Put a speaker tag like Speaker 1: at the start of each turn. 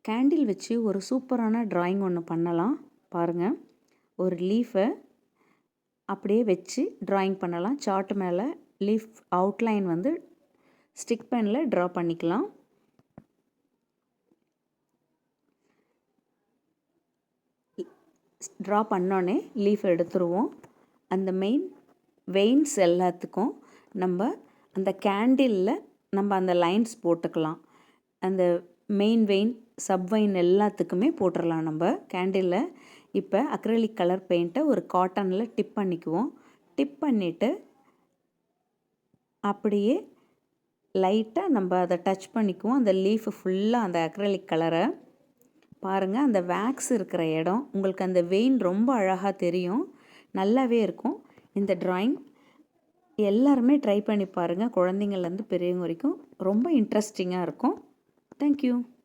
Speaker 1: Candle வச்சு ஒரு சூப்பரான ட்ராயிங் ஒன்று பண்ணலாம் பாருங்கள். ஒரு லீஃபை அப்படியே வச்சு ட்ராயிங் பண்ணலாம். சார்ட் மேலே லீஃப் அவுட்லைன் வந்து ஸ்டிக் பெனில் ட்ரா பண்ணிக்கலாம். ட்ரா பண்ணோன்னே லீஃப் எடுத்துருவோம். அந்த மெயின் வெயின்ஸ் எல்லாத்துக்கும் நம்ம அந்த கேண்டிலில் நம்ம அந்த லைன்ஸ் போட்டுக்கலாம். அந்த மெயின் வெயின் சப்வைன் எல்லாத்துக்குமே போட்டுடலாம் நம்ம கேண்டிலில். இப்போ அக்ரிலிக் கலர் பெயிண்ட்டை ஒரு காட்டனில் டிப் பண்ணிக்குவோம். டிப் பண்ணிவிட்டு அப்படியே லைட்டாக நம்ம அதை டச் பண்ணிக்குவோம். அந்த லீஃபு ஃபுல்லாக அந்த அக்ரிலிக் கலரை பாருங்கள். அந்த வேக்ஸ் இருக்கிற இடம் உங்களுக்கு அந்த வெயின் ரொம்ப அழகாக தெரியும். நல்லாவே இருக்கும். இந்த ட்ராயிங் எல்லாருமே ட்ரை பண்ணி பாருங்கள். குழந்தைங்கள்லேருந்து பெரியவங்க வரைக்கும் ரொம்ப இன்ட்ரெஸ்டிங்காக இருக்கும். தேங்க்யூ.